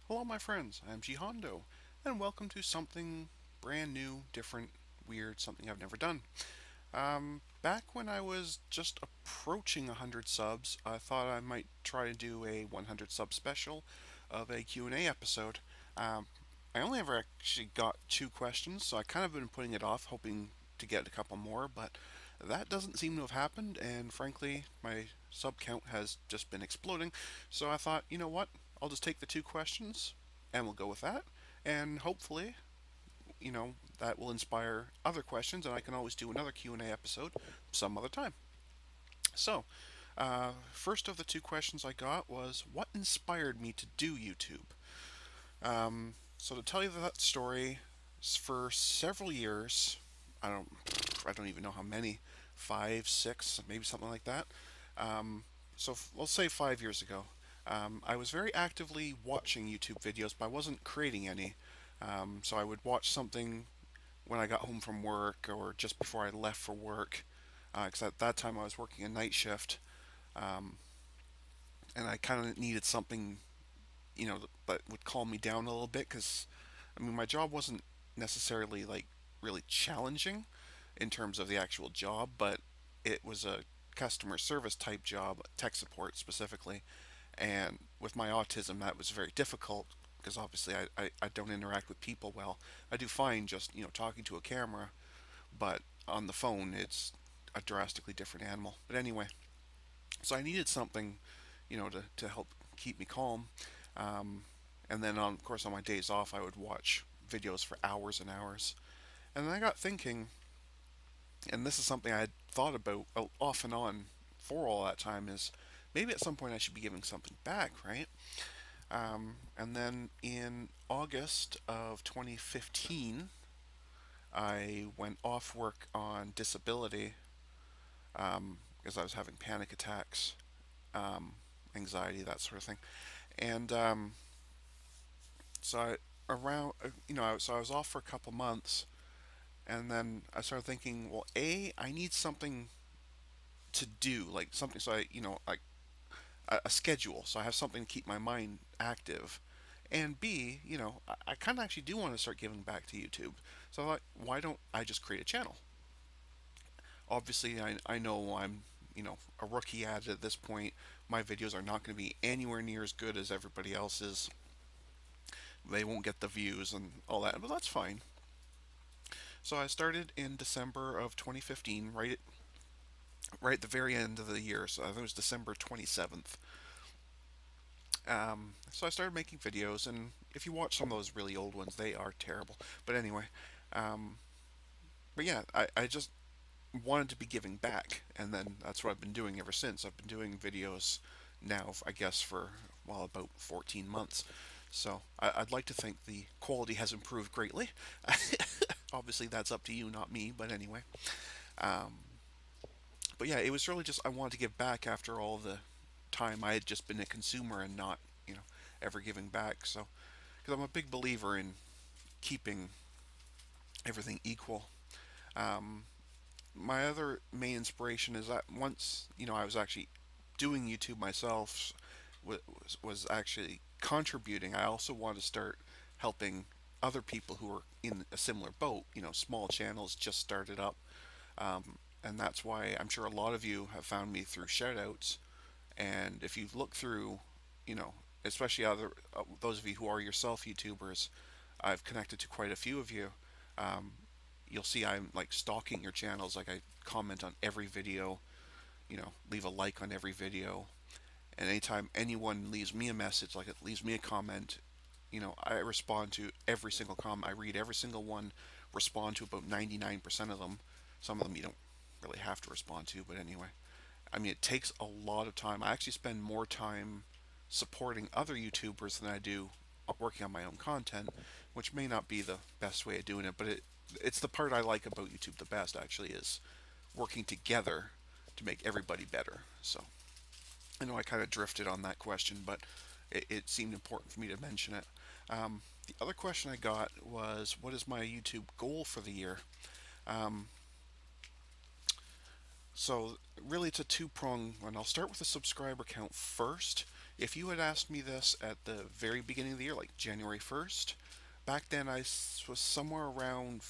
Hello, my friends. I'm GHondo, and welcome to something brand new, different, weird, something I've never done. Back when I was just approaching 100 subs, I thought I might try to do a 100 sub special of a Q&A episode. Um, I only ever actually got two questions, so I kind of been putting it off, hoping to get a couple more, but that doesn't seem to have happened, and frankly, my sub count has just been exploding. So I thought, you know what? I'll just take the two questions, and we'll go with that, and hopefully, that will inspire other questions, and I can always do another Q&A episode some other time. So, first of the two questions I got was, what inspired me to do YouTube? So to tell you that story, for several years, I don't, I don't even know how many, 5, 6, maybe something like that. So let's say 5 years ago, I was very actively watching YouTube videos, but I wasn't creating any. So I would watch something when I got home from work or just before I left for work, because at that time I was working a night shift, um, and I kind of needed something, that would calm me down a little bit. Because I mean, my job wasn't necessarily like really challenging in terms of the actual job, but it was a customer service type job, tech support specifically. And with my autism, that was very difficult because obviously I don't interact with people well. I do fine just, talking to a camera, but on the phone, it's a drastically different animal. But anyway, so I needed something, to help keep me calm. Um, and then, of course, on my days off, I would watch videos for hours and hours. And then I got thinking, and this is something I had thought about off and on for all that time, is maybe at some point I should be giving something back, right? And then in August of 2015, I went off work on disability because I was having panic attacks, um, anxiety, that sort of thing. And so I around so I was off for a couple months, and then I started thinking, well, I need something to do, like something, so I like a schedule, so I have something to keep my mind active. And B, I kind of actually do want to start giving back to YouTube. So I thought, why don't I just create a channel? Obviously, I know I'm, a rookie at it at this point. My videos are not going to be anywhere near as good as everybody else's. They won't get the views and all that, but that's fine. So I started in December of 2015, right at the very end of the year. So I think it was December 27th. So I started making videos, and if you watch some of those really old ones, they are terrible. But anyway, um, but yeah, I just wanted to be giving back, and then that's what I've been doing ever since. I've been doing videos now, I guess, for well about 14 months. So I'd like to think the quality has improved greatly. Obviously, that's up to you, not me. But anyway, um, but yeah, it was really just I wanted to give back after all the time I had just been a consumer and not, ever giving back. So, because I'm a big believer in keeping everything equal. Um, my other main inspiration is that once, I was actually doing YouTube myself, was actually contributing. I also want to start helping other people who are in a similar boat. Small channels just started up, and that's why I'm sure a lot of you have found me through shoutouts. And if you look through, you know, especially those of you who are yourself YouTubers, I've connected to quite a few of you. Um, you'll see I'm like stalking your channels. Like I comment on every video, leave a like on every video, and anytime anyone leaves me a message, like it leaves me a comment, I respond to every single comment. I read every single one, respond to about 99% of them. Some of them you don't really have to respond to, but anyway. I mean, it takes a lot of time. I actually spend more time supporting other YouTubers than I do working on my own content, which may not be the best way of doing it, but it's the part I like about YouTube the best, actually, is working together to make everybody better. So I know I kind of drifted on that question, but it seemed important for me to mention it. The other question I got was, what is my YouTube goal for the year? Um, so really, it's a two-prong one. I'll start with the subscriber count first, If you had asked me this at the very beginning of the year, like January 1st, back then was somewhere around,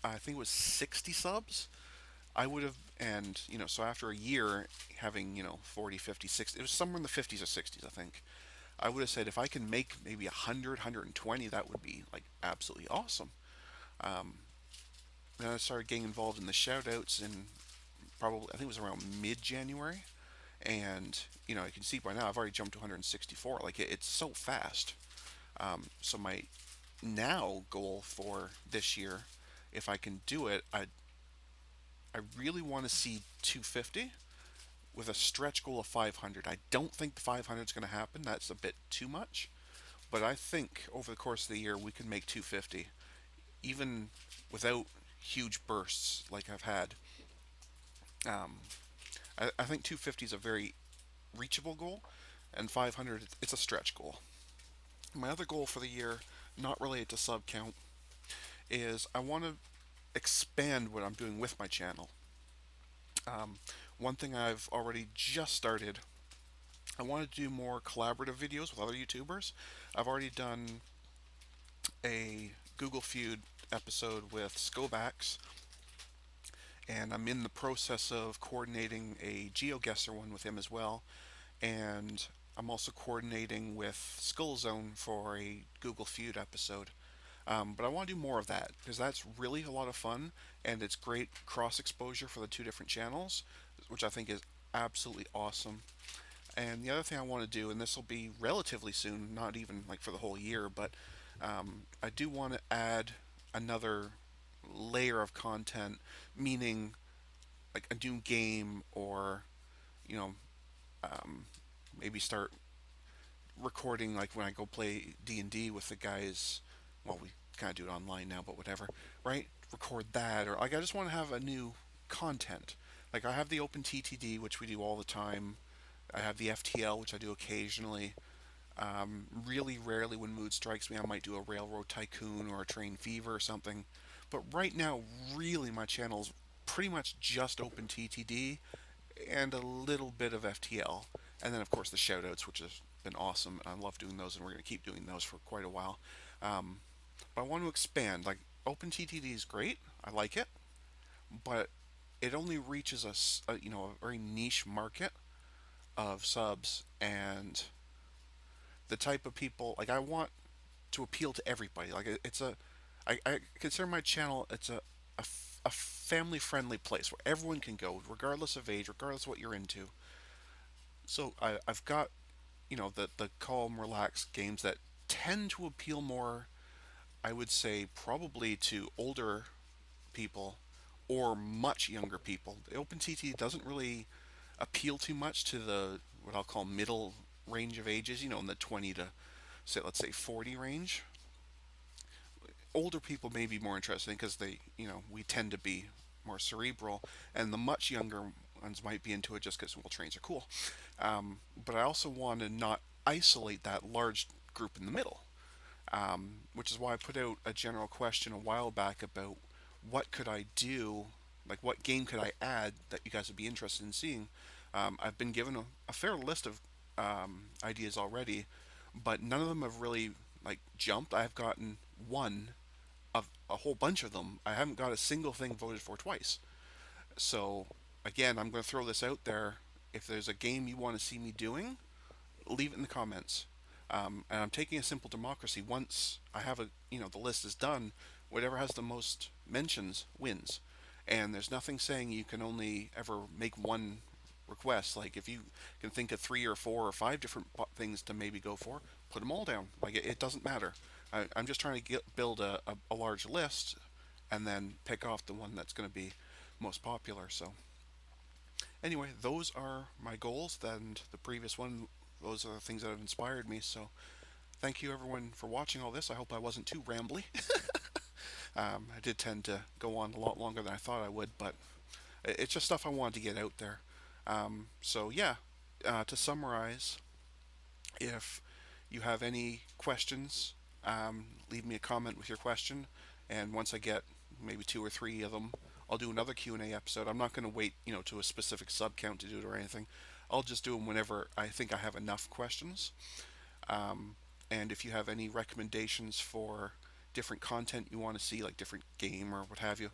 I think it was 60 subs. I would have, and so after a year having, 40, 50, 60, it was somewhere in the 50s or 60s, I think. I would have said if I can make maybe 100, 120, that would be like absolutely awesome. Um, then I started getting involved in the shoutouts in probably, I think it was around mid January. And, I can see by now I've already jumped to 164. Like, it's so fast. So, my now goal for this year, if I can do it, I really want to see 250 with a stretch goal of 500. I don't think the 500 is going to happen. That's a bit too much. But I think over the course of the year, we can make 250, even without huge bursts like I've had. Um, I think 250 is a very reachable goal, and 500 it's a stretch goal. My other goal for the year, not related to sub count, is I want to expand what I'm doing with my channel. Um, One thing I've already just started, I want to do more collaborative videos with other YouTubers. I've already done a Google Feud episode with Scobax, and I'm in the process of coordinating a GeoGuessr one with him as well. And I'm also coordinating with Skullzone for a Google Feud episode. But I want to do more of that because that's really a lot of fun and it's great cross exposure for the two different channels, which I think is absolutely awesome. And the other thing I want to do, and this will be relatively soon, not even like for the whole year, but I do want to add another layer of content, meaning like a new game or, you know, um, maybe start recording like when I go play D&D with the guys. Well, we kind of do it online now, but whatever, right? Record that, or like I just want to have a new content. Like I have the Open TTD, which we do all the time. I have the FTL, which I do occasionally. Really rarely, when mood strikes me, I might do a Railroad Tycoon or a Train Fever or something. But right now, really, my channel's pretty much just Open TTD and a little bit of FTL. And then, of course, the shoutouts, which has been awesome. I love doing those, and we're going to keep doing those for quite a while. Um, but I want to expand. Like, OpenTTD is great. I like it. But it only reaches a very niche market of subs. And the type of people, like, I want to appeal to everybody. Like, I consider my channel, it's a family friendly place where everyone can go, regardless of age, regardless of what you're into. So I've got the calm, relaxed games that tend to appeal more. I would say probably to older people or much younger people. The OpenTT doesn't really appeal too much to the what I'll call middle range of ages. In the 20 to say let's say 40 range. Older people may be more interesting because we tend to be more cerebral, and the much younger ones might be into it just because trains are cool. But I also want to not isolate that large group in the middle, which is why I put out a general question a while back about what could I do, like what game could I add that you guys would be interested in seeing. I've been given a fair list of ideas already, but none of them have really like jumped. I've gotten one of a whole bunch of them. I haven't got a single thing voted for twice. So again, I'm going to throw this out there. If there's a game you want to see me doing, leave it in the comments. And I'm taking a simple democracy. Once I have the list is done, whatever has the most mentions wins. And there's nothing saying you can only ever make one request. Like if you can think of 3 or 4 or 5 different things to maybe go for, put them all down. Like it doesn't matter. I'm just trying to build a large list and then pick off the one that's going to be most popular. So anyway, those are my goals. And the previous one, those are the things that have inspired me. So thank you everyone for watching all this. I hope I wasn't too rambly. I did tend to go on a lot longer than I thought I would, but it's just stuff I wanted to get out there. So yeah, to summarize, if you have any questions, leave me a comment with your question, and once I get maybe 2 or 3 of them, I'll do another Q&A episode. I'm not going to wait, to a specific sub count to do it or anything. I'll just do them whenever I think I have enough questions. Um, and if you have any recommendations for different content you want to see, like different game or what have you,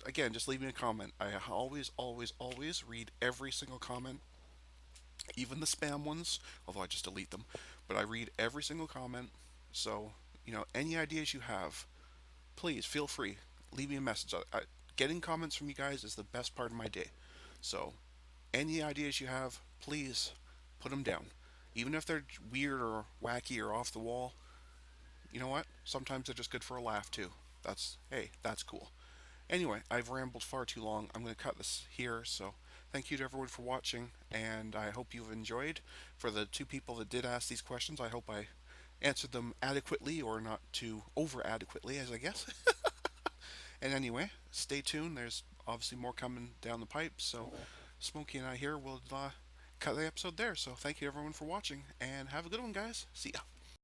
again, just leave me a comment. I always, always, always read every single comment, even the spam ones, although I just delete them. But I read every single comment. So, any ideas you have, please feel free. Leave me a message. Getting comments from you guys is the best part of my day. So, any ideas you have, please put them down. Even if they're weird or wacky or off the wall, you know what? Sometimes they're just good for a laugh too. Hey, that's cool. Anyway, I've rambled far too long. I'm going to cut this here. So, thank you to everyone for watching, and I hope you've enjoyed. For the two people that did ask these questions, I hope I answered them adequately or not too over adequately, as I guess. And anyway, stay tuned. There's obviously more coming down the pipe. So, Smokey and I here will cut the episode there. So, thank you everyone for watching, and have a good one, guys. See ya.